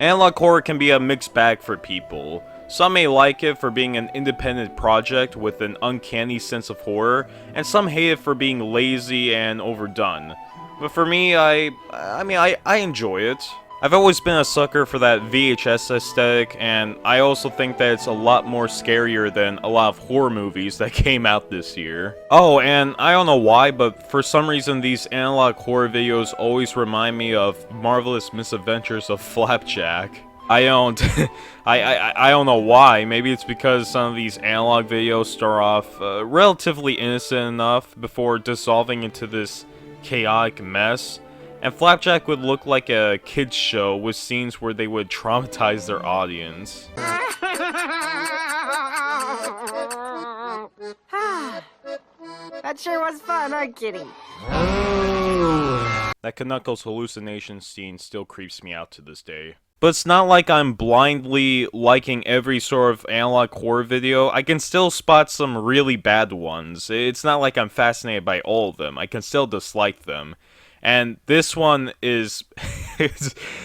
Analog horror can be a mixed bag for people. Some may like it for being an independent project with an uncanny sense of horror, and some hate it for being lazy and overdone. But for me, I enjoy it. I've always been a sucker for that VHS aesthetic, and I also think that it's a lot more scarier than a lot of horror movies that came out this year. Oh, and I don't know why, but for some reason these analog horror videos always remind me of Marvelous Misadventures of Flapjack. I don't, I don't know why. Maybe it's because some of these analog videos start off relatively innocent enough before dissolving into this chaotic mess. And Flapjack would look like a kids show with scenes where they would traumatize their audience. That sure was fun, huh, kitty? That Knuckles hallucination scene still creeps me out to this day. But it's not like I'm blindly liking every sort of analog horror video. I can still spot some really bad ones. It's not like I'm fascinated by all of them. I can still dislike them. And this one is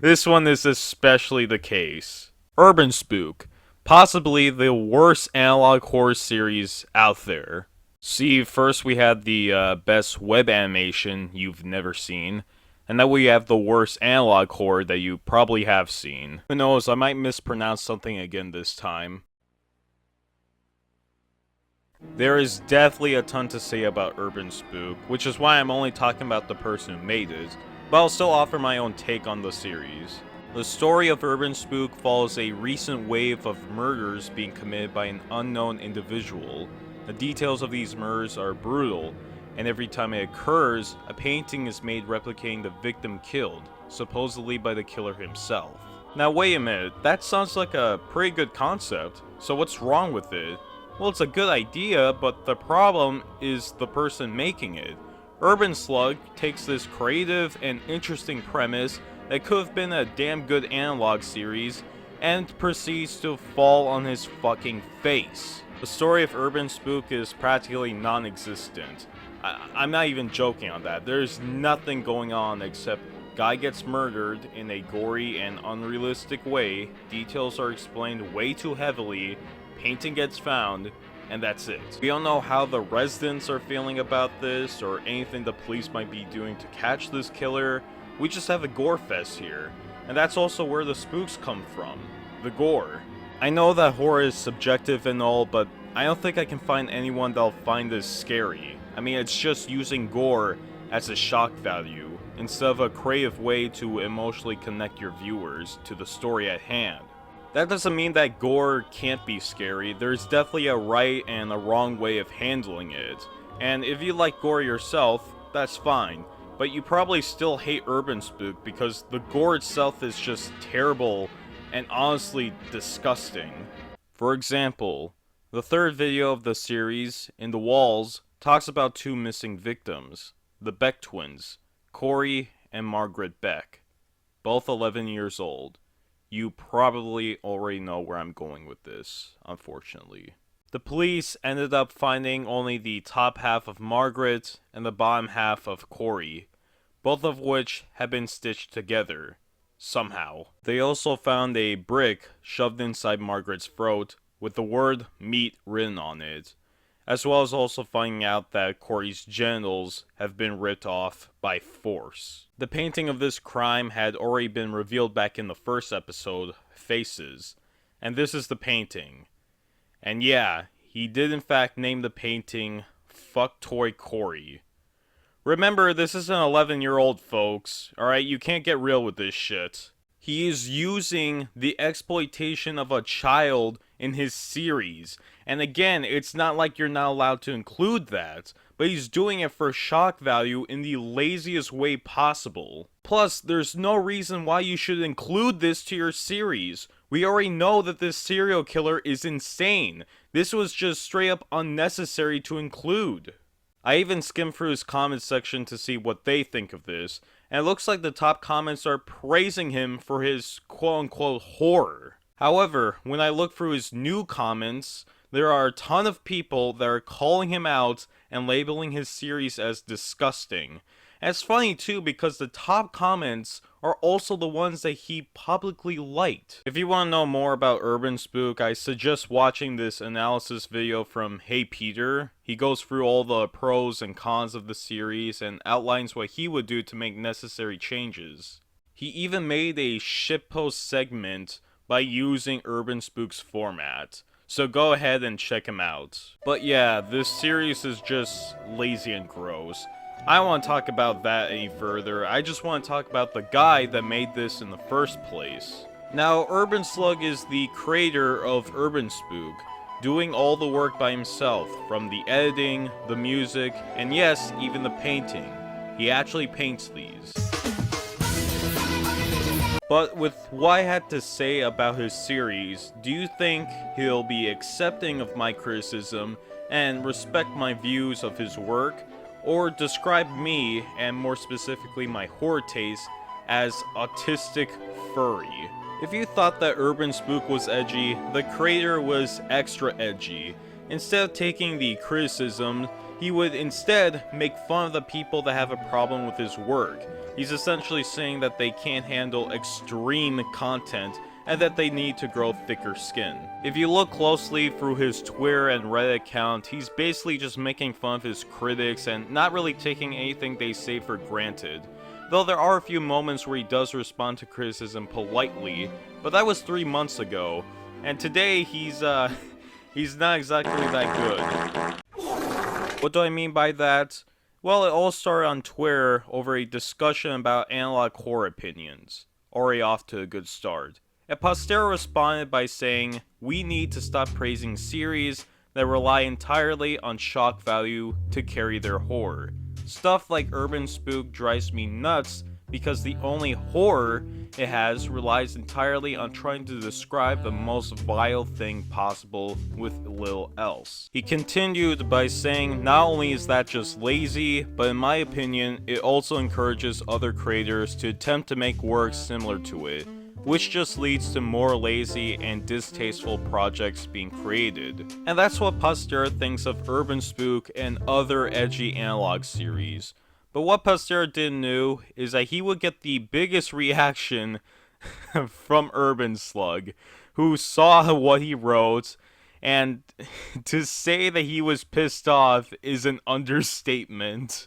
this one is especially the case. Urbanspook, possibly the worst analog horror series out there. See, first we had the best web animation you've never seen, and then we have the worst analog horror that you probably have seen. Who knows, I might mispronounce something again this time. There is definitely a ton to say about Urbanspook, which is why I'm only talking about the person who made it, but I'll still offer my own take on the series. The story of Urbanspook follows a recent wave of murders being committed by an unknown individual. The details of these murders are brutal, and every time it occurs, a painting is made replicating the victim killed, supposedly by the killer himself. Now wait a minute, that sounds like a pretty good concept, so what's wrong with it? Well, it's a good idea, but the problem is the person making it. Urban Slug takes this creative and interesting premise that could have been a damn good analog series and proceeds to fall on his fucking face. The story of Urbanspook is practically non-existent. I'm not even joking on that. There's nothing going on except guy gets murdered in a gory and unrealistic way, details are explained way too heavily, painting gets found, and that's it. We don't know how the residents are feeling about this, or anything the police might be doing to catch this killer. We just have a gore fest here. And that's also where the spooks come from. The gore. I know that horror is subjective and all, but I don't think I can find anyone that'll find this scary. I mean, it's just using gore as a shock value, instead of a creative way to emotionally connect your viewers to the story at hand. That doesn't mean that gore can't be scary. There's definitely a right and a wrong way of handling it. And if you like gore yourself, that's fine. But you probably still hate Urbanspook because the gore itself is just terrible and honestly disgusting. For example, the third video of the series, In the Walls, talks about two missing victims, the Beck twins, Corey and Margaret Beck, both 11 years old. You probably already know where I'm going with this, unfortunately. The police ended up finding only the top half of Margaret and the bottom half of Corey, both of which had been stitched together, somehow. They also found a brick shoved inside Margaret's throat with the word meat written on it, as well as also finding out that Corey's genitals have been ripped off by force. The painting of this crime had already been revealed back in the first episode, Faces, and this is the painting. And yeah, he did in fact name the painting Fuck Toy Corey. Remember, this is an 11-year-old, folks, alright? You can't get real with this shit. He is using the exploitation of a child in his series. And again, it's not like you're not allowed to include that, but he's doing it for shock value in the laziest way possible. Plus, there's no reason why you should include this to your series. We already know that this serial killer is insane. This was just straight up unnecessary to include. I even skimmed through his comments section to see what they think of this, and it looks like the top comments are praising him for his quote-unquote horror. However, when I look through his new comments, there are a ton of people that are calling him out and labeling his series as disgusting. And it's funny too because the top comments are also the ones that he publicly liked. If you want to know more about Urbanspook, I suggest watching this analysis video from Hey Peter. He goes through all the pros and cons of the series and outlines what he would do to make necessary changes. He even made a shitpost segment by using Urbanspook's format. So go ahead and check him out. But yeah, this series is just lazy and gross. I don't want to talk about that any further. I just want to talk about the guy that made this in the first place. Now, Urban Slug is the creator of Urbanspook, doing all the work by himself, from the editing, the music, and yes, even the painting. He actually paints these. But with what I had to say about his series, do you think he'll be accepting of my criticism and respect my views of his work? Or describe me, and more specifically my horror taste, as autistic furry? If you thought that Urbanspook was edgy, the creator was extra edgy. Instead of taking the criticism, he would instead make fun of the people that have a problem with his work. He's essentially saying that they can't handle extreme content and that they need to grow thicker skin. If you look closely through his Twitter and Reddit account, he's basically just making fun of his critics and not really taking anything they say for granted. Though there are a few moments where he does respond to criticism politely, but that was 3 months ago, and today he's not exactly that good. What do I mean by that? Well, it all started on Twitter over a discussion about analog horror opinions. Already off to a good start. And Postero responded by saying, "We need to stop praising series that rely entirely on shock value to carry their horror. Stuff like Urbanspook drives me nuts because the only horror it has relies entirely on trying to describe the most vile thing possible with little else." He continued by saying, "Not only is that just lazy, but in my opinion, it also encourages other creators to attempt to make work similar to it, which just leads to more lazy and distasteful projects being created." And that's what Postero thinks of Urbanspook and other edgy analog series. But what Postero didn't know is that he would get the biggest reaction from Urban Slug, who saw what he wrote, and to say that he was pissed off is an understatement.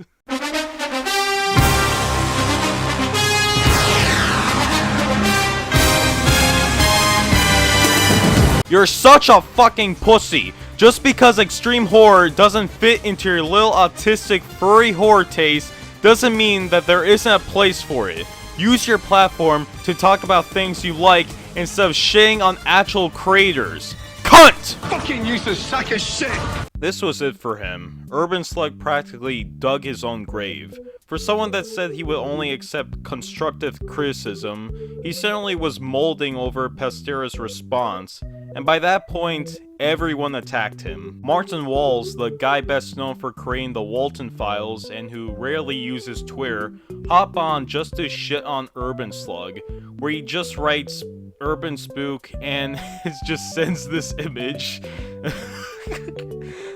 You're such a fucking pussy. Just because extreme horror doesn't fit into your little autistic furry horror taste doesn't mean that there isn't a place for it. Use your platform to talk about things you like instead of shitting on actual creators. Cunt! Fucking useless sack of shit! This was it for him. Urban Slug practically dug his own grave. For someone that said he would only accept constructive criticism, he certainly was molding over Postero's response, and by that point, everyone attacked him. Martin Walls, the guy best known for creating the Walton Files and who rarely uses Twitter, hop on just to shit on Urban Slug, where he just writes Urbanspook and it just sends this image.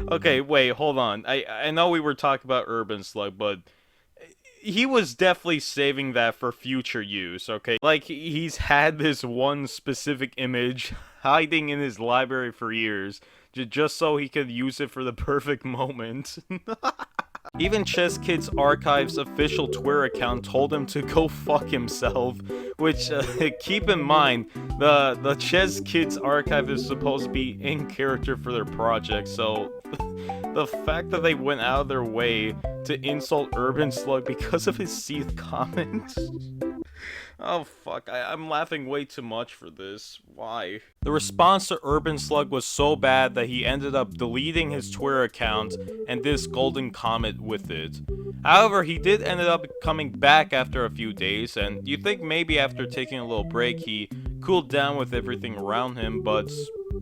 Okay, wait, hold on. I know we were talking about Urban Slug, but he was definitely saving that for future use, okay? Like, he's had this one specific image hiding in his library for years, just so he could use it for the perfect moment. Even Chess Kids Archive's official Twitter account told him to go fuck himself, which, keep in mind, the Chess Kids Archive is supposed to be in character for their project, so the fact that they went out of their way to insult Urban Slug because of his seethed comment. Oh fuck, I'm laughing way too much for this. Why? The response to Urban Slug was so bad that he ended up deleting his Twitter account and this golden comet with it. However, he did end up coming back after a few days, and you'd think maybe after taking a little break he cooled down with everything around him, but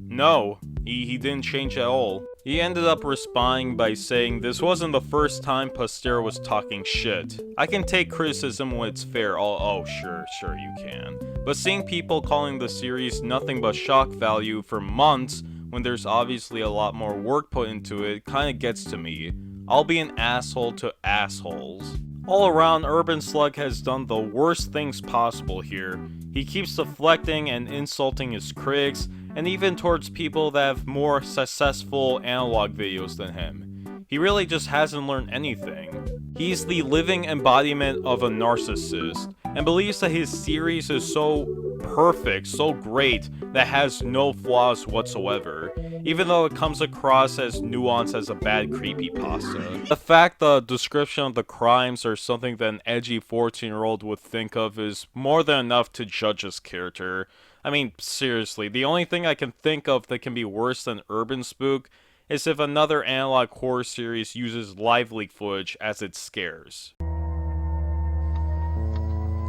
no, he didn't change at all. He ended up responding by saying this wasn't the first time Postero was talking shit. I can take criticism when it's fair. Oh, sure you can. But seeing people calling the series nothing but shock value for months when there's obviously a lot more work put into it kinda gets to me. I'll be an asshole to assholes. All around, Urban Slug has done the worst things possible here. He keeps deflecting and insulting his critics, and even towards people that have more successful analog videos than him. He really just hasn't learned anything. He's the living embodiment of a narcissist, and believes that his series is so perfect, so great, that has no flaws whatsoever, even though it comes across as nuanced as a bad creepypasta. The fact the description of the crimes are something that an edgy 14-year-old would think of is more than enough to judge his character. I mean, seriously, the only thing I can think of that can be worse than Urbanspook is if another analog horror series uses live leak footage as its scares.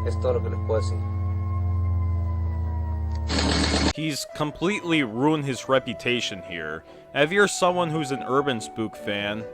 Es todo lo que les puedo decir. He's completely ruined his reputation here. And if you're someone who's an Urbanspook fan,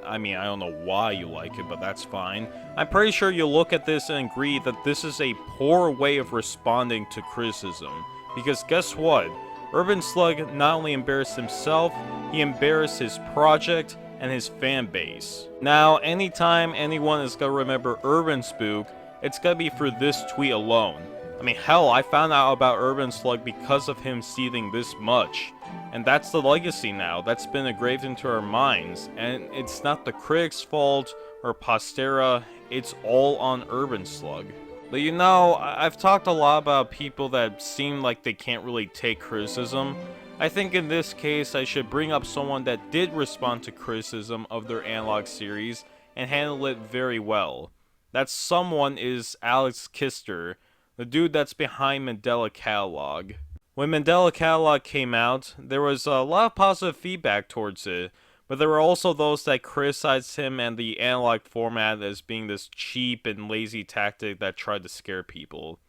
I mean, I don't know why you like it, but that's fine. I'm pretty sure you'll look at this and agree that this is a poor way of responding to criticism. Because guess what? Urban Slug not only embarrassed himself, he embarrassed his project and his fan base. Now, anytime anyone is gonna remember Urbanspook, it's gonna be for this tweet alone. I mean, hell, I found out about Urban Slug because of him seething this much. And that's the legacy now, that's been engraved into our minds. And it's not the critics' fault or Postera, it's all on Urban Slug. But you know, I've talked a lot about people that seem like they can't really take criticism. I think in this case, I should bring up someone that did respond to criticism of their analog series and handle it very well. That someone is Alex Kister, the dude that's behind Mandela Catalog. When Mandela Catalog came out, there was a lot of positive feedback towards it, but there were also those that criticized him and the analog format as being this cheap and lazy tactic that tried to scare people.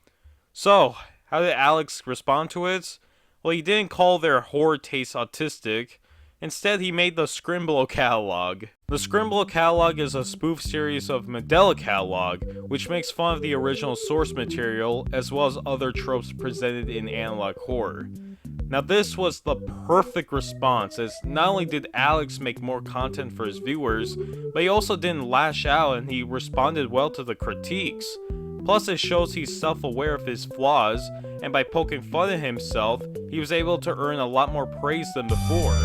So, how did Alex respond to it? Well, he didn't call their horror taste autistic. Instead, he made the Scrimblow Catalog. The Scrimblow Catalog is a spoof series of Mandela Catalog, which makes fun of the original source material, as well as other tropes presented in analog horror. Now this was the perfect response, as not only did Alex make more content for his viewers, but he also didn't lash out and he responded well to the critiques. Plus it shows he's self-aware of his flaws, and by poking fun at himself, he was able to earn a lot more praise than before.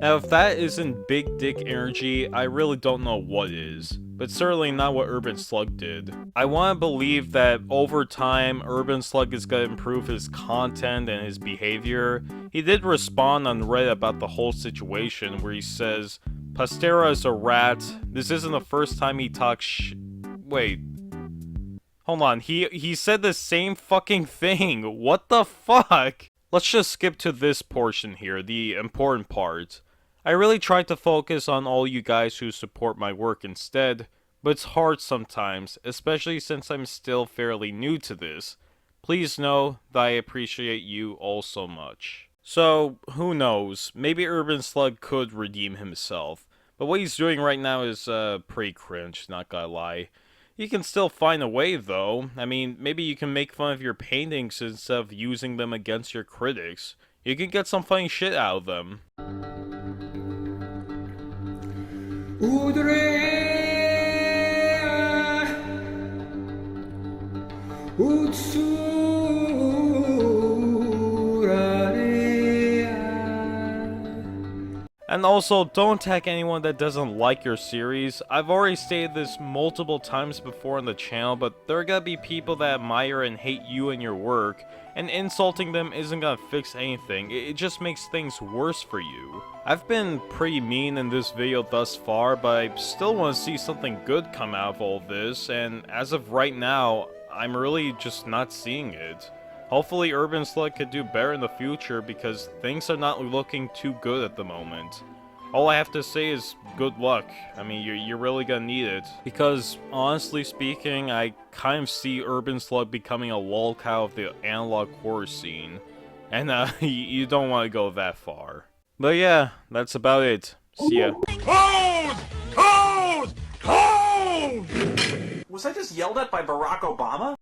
Now if that isn't big dick energy, I really don't know what is. But certainly not what Urban Slug did. I want to believe that over time, Urban Slug is going to improve his content and his behavior. He did respond on Reddit about the whole situation where he says, Pastera is a rat, this isn't the first time he talks wait. Hold on, he said the same fucking thing, what the fuck? Let's just skip to this portion here, the important part. I really tried to focus on all you guys who support my work instead, but it's hard sometimes, especially since I'm still fairly new to this. Please know that I appreciate you all so much. So, who knows, maybe Urban Slug could redeem himself, but what he's doing right now is pretty cringe, not gonna lie. You can still find a way though. I mean, maybe you can make fun of your paintings instead of using them against your critics. You can get some funny shit out of them. And also, don't attack anyone that doesn't like your series. I've already stated this multiple times before on the channel, but there are gonna be people that admire and hate you and your work, and insulting them isn't gonna fix anything, it just makes things worse for you. I've been pretty mean in this video thus far, but I still want to see something good come out of all this, and as of right now, I'm really just not seeing it. Hopefully Urban Slug could do better in the future because things are not looking too good at the moment. All I have to say is good luck. I mean, you're really gonna need it. Because, honestly speaking, I kind of see Urban Slug becoming a lolcow of the analog horror scene. And you don't want to go that far. But yeah, that's about it. See ya. Code! Code! Code! Was I just yelled at by Barack Obama?